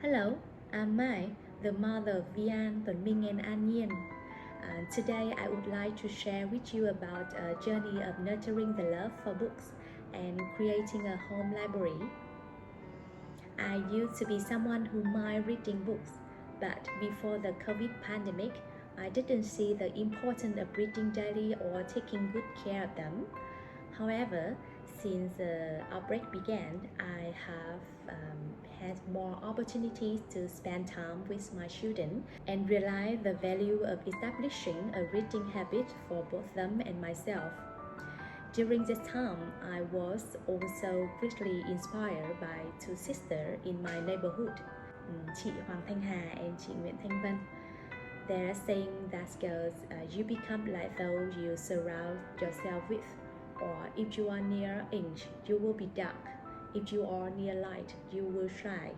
Hello, I'm Mai, the mother of Vian, Tuấn Minh, and An Nhiên. Today, I would like to share with you about a journey of nurturing the love for books and creating a home library. I used to be someone who minded reading books, but before the COVID pandemic, I didn't see the importance of reading daily or taking good care of them. However, since the outbreak began, I have had more opportunities to spend time with my children and realize the value of establishing a reading habit for both them and myself. During this time, I was also greatly inspired by two sisters in my neighborhood, chị Hoàng Thanh Hà and chị Nguyễn Thanh Vân. There are saying that girls, you become like those you surround yourself with, or if you are near age, you will be dark. If you are near light, you will shine.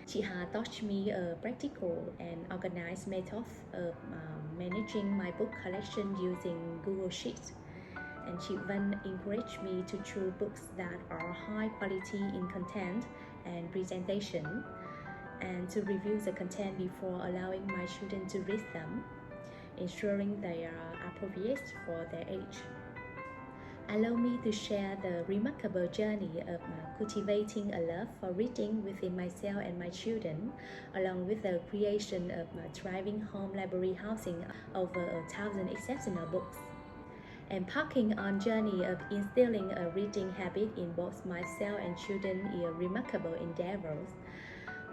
Chị Hà taught me a practical and organized method of managing my book collection using Google Sheets. And chị Vân encouraged me to choose books that are high quality in content and presentation, and to review the content before allowing my children to read them, ensuring they are appropriate for their age. Allow me to share the remarkable journey of cultivating a love for reading within myself and my children, along with the creation of a thriving home library housing over 1,000 exceptional books. Embarking on journey of instilling a reading habit in both myself and children is a remarkable endeavor,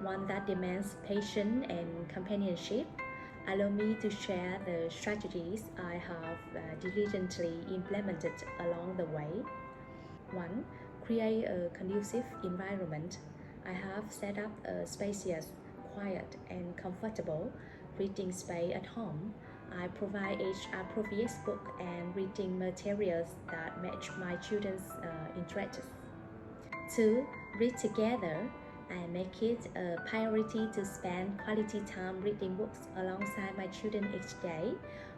one that demands patience and companionship. Allow me to share the strategies I have diligently implemented along the way. 1. Create a conducive environment. I have set up a spacious, quiet, and comfortable reading space at home. I provide age appropriate book and reading materials that match my children's interests. 2. Read together. I make it a priority to spend quality time reading books alongside my children each day,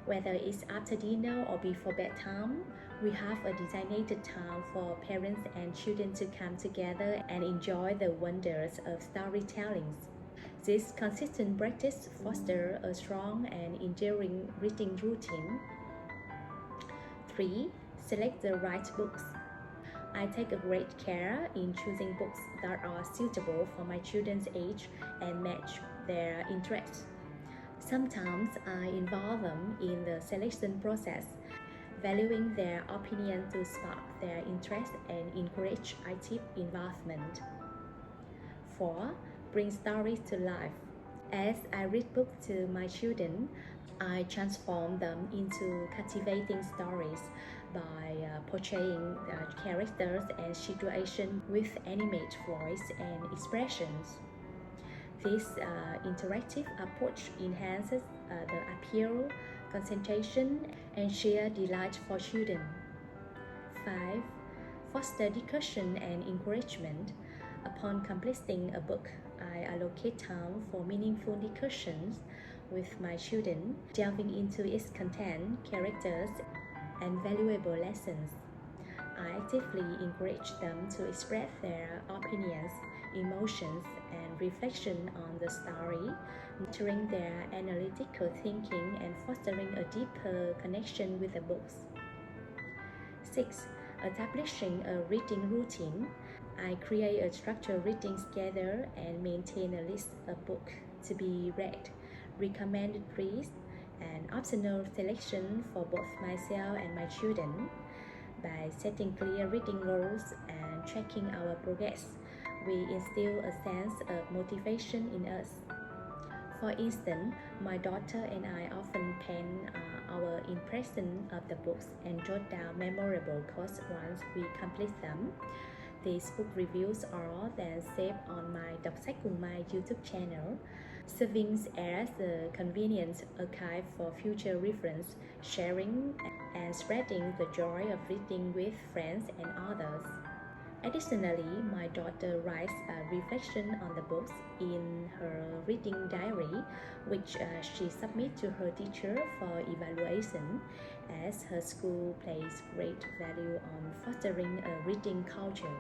whether it's after dinner or before bedtime. We have a designated time for parents and children to come together and enjoy the wonders of storytelling. This consistent practice fosters a strong and enduring reading routine. 3. Select the right books. I take a great care in choosing books that are suitable for my children's age and match their interests. Sometimes I involve them in the selection process, valuing their opinion to spark their interest and encourage active involvement. 4. Bring stories to life. As I read books to my children, I transform them into captivating stories by portraying characters and situations with animate voice and expressions. This interactive approach enhances the appeal, concentration, and sheer delight for children. 5. Foster discussion and encouragement. Upon completing a book, I allocate time for meaningful discussions with my children, delving into its content, characters, and valuable lessons. I actively encourage them to express their opinions, emotions, and reflection on the story, nurturing their analytical thinking and fostering a deeper connection with the books. 6. Establishing a reading routine. I create a structured reading schedule and maintain a list of books to be read, recommended reads, and optional selection for both myself and my children. By setting clear reading goals and tracking our progress, we instill a sense of motivation in us. For instance, my daughter and I often pen our impression of the books and jot down memorable quotes once we complete them. These book reviews are then saved on my Đọc sách cùng Mai YouTube channel, serving as a convenient archive for future reference, sharing, and spreading the joy of reading with friends and others. Additionally, my daughter writes a reflection on the books in her reading diary, which she submits to her teacher for evaluation, as her school places great value on fostering a reading culture.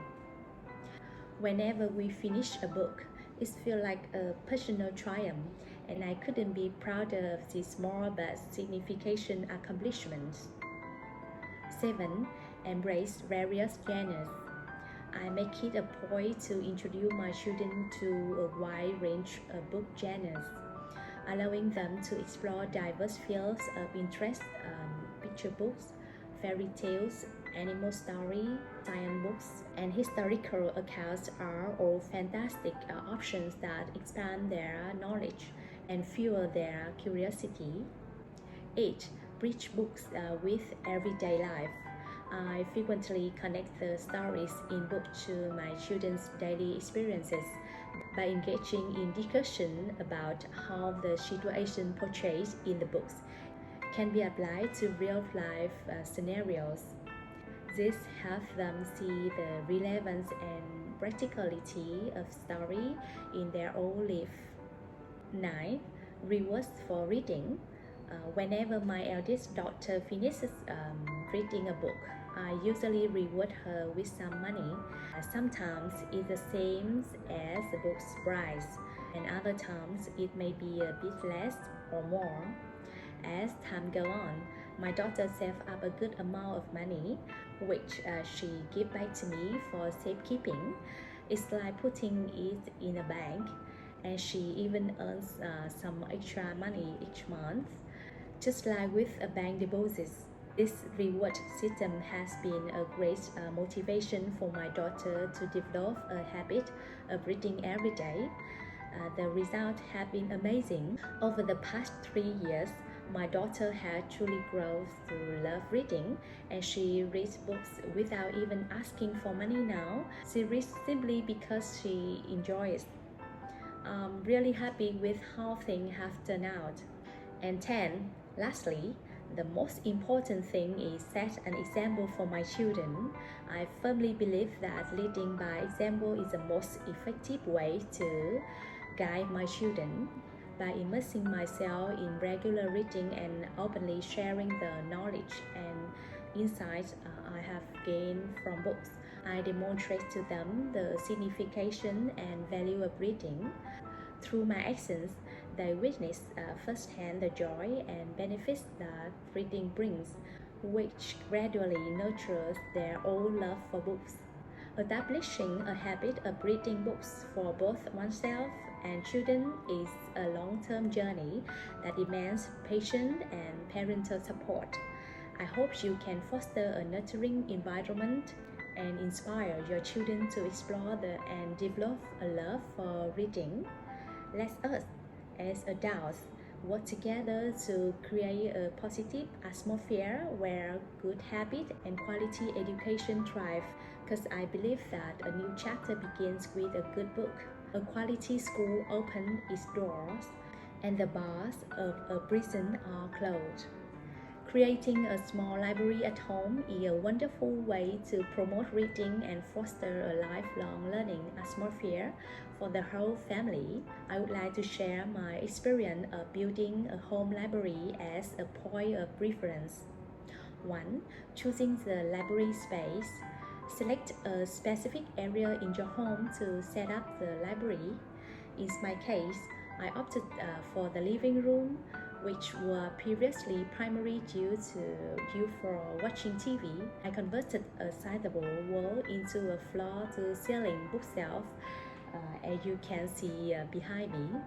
Whenever we finish a book, It feels like a personal triumph, and I couldn't be prouder of this small but significant accomplishment. 7. Embrace various genres. I make it a point to introduce my children to a wide range of book genres, allowing them to explore diverse fields of interest. Picture books, fairy tales, animal story, science books, and historical accounts are all fantastic options that expand their knowledge and fuel their curiosity. 8. Bridge books with everyday life. I frequently connect the stories in books to my children's daily experiences by engaging in discussion about how the situation portrayed in the books can be applied to real-life scenarios. This helps them see the relevance and practicality of story in their own life. 9. Rewards for reading. Whenever my eldest daughter finishes reading a book, I usually reward her with some money. Sometimes it's the same as the book's price, and other times it may be a bit less or more. As time goes on, my daughter saved up a good amount of money, which she gives back to me for safekeeping. It's like putting it in a bank, and she even earns some extra money each month, just like with a bank deposit. This reward system has been a great motivation for my daughter to develop a habit of reading every day. The results have been amazing. Over the past 3 years, my daughter has truly grown to love reading, and she reads books without even asking for money now. She reads simply because she enjoys. I'm really happy with how things have turned out. And 10. Lastly, the most important thing is set an example for my children. I firmly believe that leading by example is the most effective way to guide my children. By immersing myself in regular reading and openly sharing the knowledge and insights I have gained from books, I demonstrate to them the signification and value of reading. Through my actions, they witness firsthand the joy and benefits that reading brings, which gradually nurtures their own love for books. Establishing a habit of reading books for both oneself and children is a long-term journey that demands patience and parental support. I hope you can foster a nurturing environment and inspire your children to explore and develop a love for reading. Let us, as adults, work together to create a positive atmosphere where good habits and quality education thrive. Because I believe that a new chapter begins with a good book. A quality school opens its doors, and the bars of a prison are closed. Creating a small library at home is a wonderful way to promote reading and foster a lifelong learning atmosphere for the whole family. I would like to share my experience of building a home library as a point of reference. 1. Choosing the library space. Select a specific area in your home to set up the library. In my case, I opted for the living room, which were previously primarily used for watching TV. I converted a sizable wall into a floor-to-ceiling bookshelf, as you can see behind me.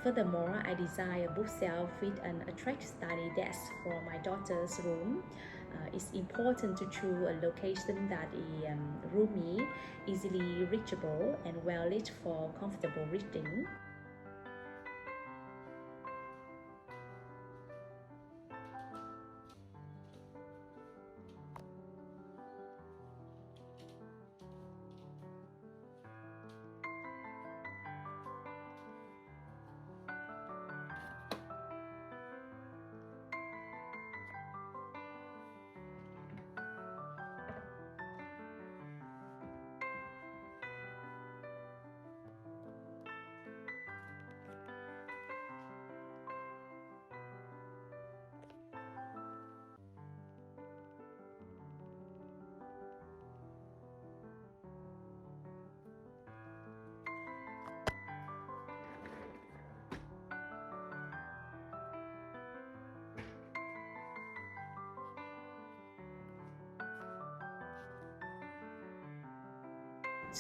Furthermore, I design a bookshelf with an attractive study desk for my daughter's room. It's important to choose a location that is roomy, easily reachable, and well lit for comfortable reading.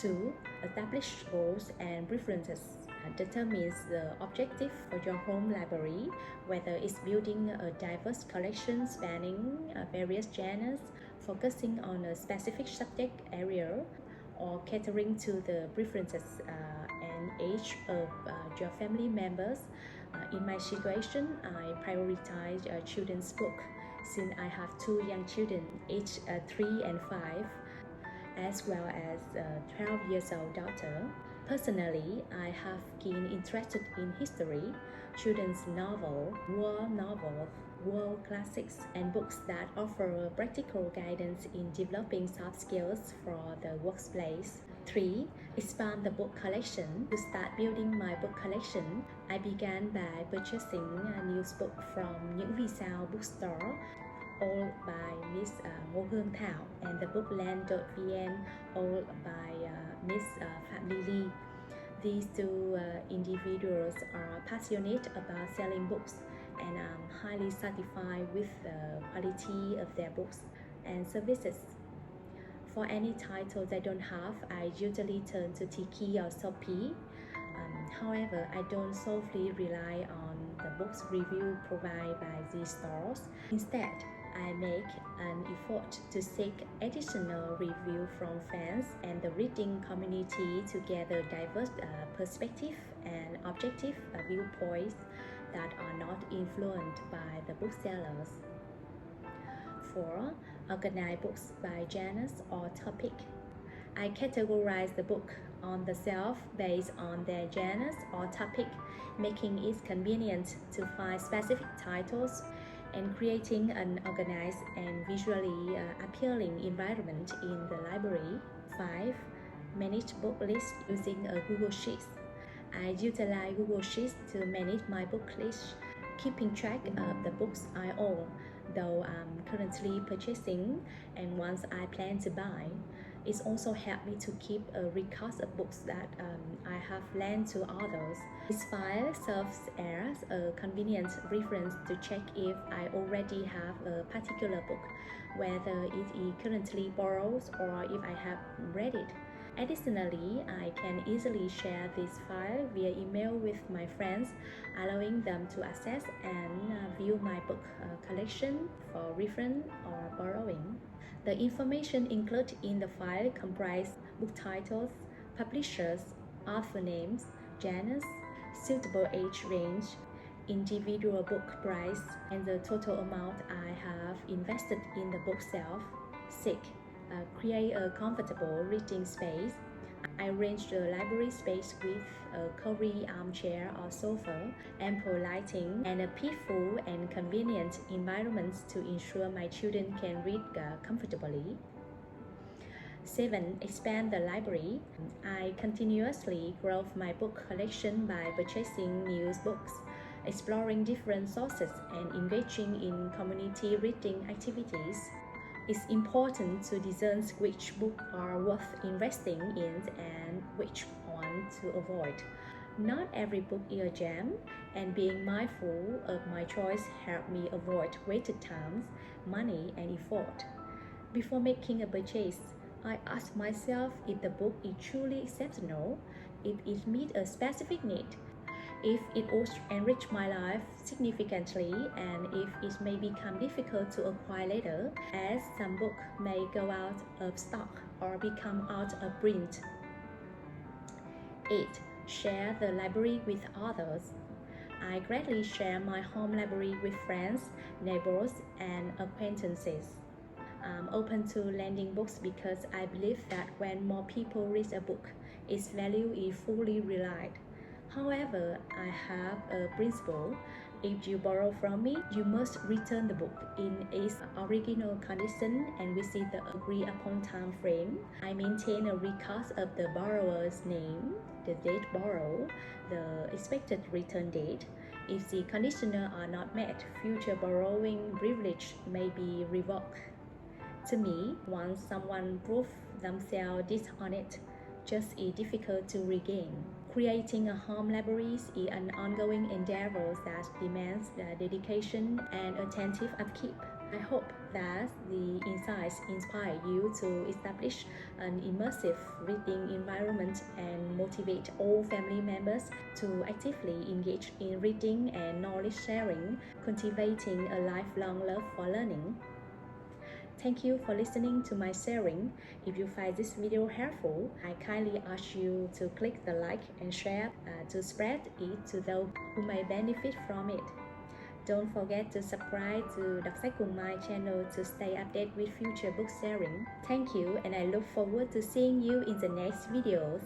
2. Establish goals and preferences. Determines the objective for your home library, whether it's building a diverse collection spanning various genres, focusing on a specific subject area, or catering to the preferences and age of your family members. In my situation, I prioritize children's book since I have two young children, aged 3 and 5, as well as a 12 years old daughter. Personally, I have been interested in history, children's novel, world classics, and books that offer practical guidance in developing soft skills for the workplace. 3. Expand the book collection. To start building my book collection, I began by purchasing a new book from những vì sao bookstore, all by Miss Ngô Hương Thảo, and the bookland.vn, all by Miss Phạm Lily. These two individuals are passionate about selling books, and I'm highly satisfied with the quality of their books and services. For any title they don't have, I usually turn to Tiki or Shopee. However, I don't solely rely on the books review provided by these stores. Instead, I make an effort to seek additional review from fans and the reading community to gather diverse perspectives and objective viewpoints that are not influenced by the booksellers. 4. Organize books by genres or topic. I categorize the book on the shelf based on their genres or topic, making it convenient to find specific titles and creating an organized and visually appealing environment in the library. 5. Manage book lists using a Google Sheets. I utilize Google Sheets to manage my book list, keeping track of the books I own, though I'm currently purchasing and ones I plan to buy. It's also helped me to keep a record of books that I have lent to others. This file serves as a convenient reference to check if I already have a particular book, whether it is currently borrowed or if I have read it. Additionally, I can easily share this file via email with my friends, allowing them to access and view my book collection for reference or borrowing. The information included in the file comprises book titles, publishers, author names, genres, suitable age range, individual book price, and the total amount I have invested in the bookshelf. 6. Create a comfortable reading space. I arrange the library space with a cozy armchair or sofa, ample lighting, and a peaceful and convenient environment to ensure my children can read comfortably. 7. Expand the library. I continuously grow my book collection by purchasing new books, exploring different sources, and engaging in community reading activities. It's important to discern which books are worth investing in and which one to avoid. Not every book is a gem, and being mindful of my choice helped me avoid wasted time, money, and effort. Before making a purchase, I ask myself if the book is truly exceptional, if it meets a specific need, if it would enrich my life significantly and if it may become difficult to acquire later, as some books may go out of stock or become out of print. 8. Share the library with others. I greatly share my home library with friends, neighbors, and acquaintances. I'm open to lending books because I believe that when more people read a book, its value is fully realized. However, I have a principle. If you borrow from me, you must return the book in its original condition and within the agreed upon time frame. I maintain a record of the borrower's name, the date borrowed, the expected return date. If the conditions are not met, future borrowing privilege may be revoked. To me, once someone proves themselves dishonest, just is difficult to regain. Creating a home library is an ongoing endeavor that demands dedication and attentive upkeep. I hope that the insights inspire you to establish an immersive reading environment and motivate all family members to actively engage in reading and knowledge sharing, cultivating a lifelong love for learning. Thank you for listening to my sharing. If you find this video helpful, I kindly ask you to click the like and share to spread it to those who may benefit from it. Don't forget to subscribe to Đọc sách cùng my channel to stay updated with future book sharing. Thank you and I look forward to seeing you in the next videos.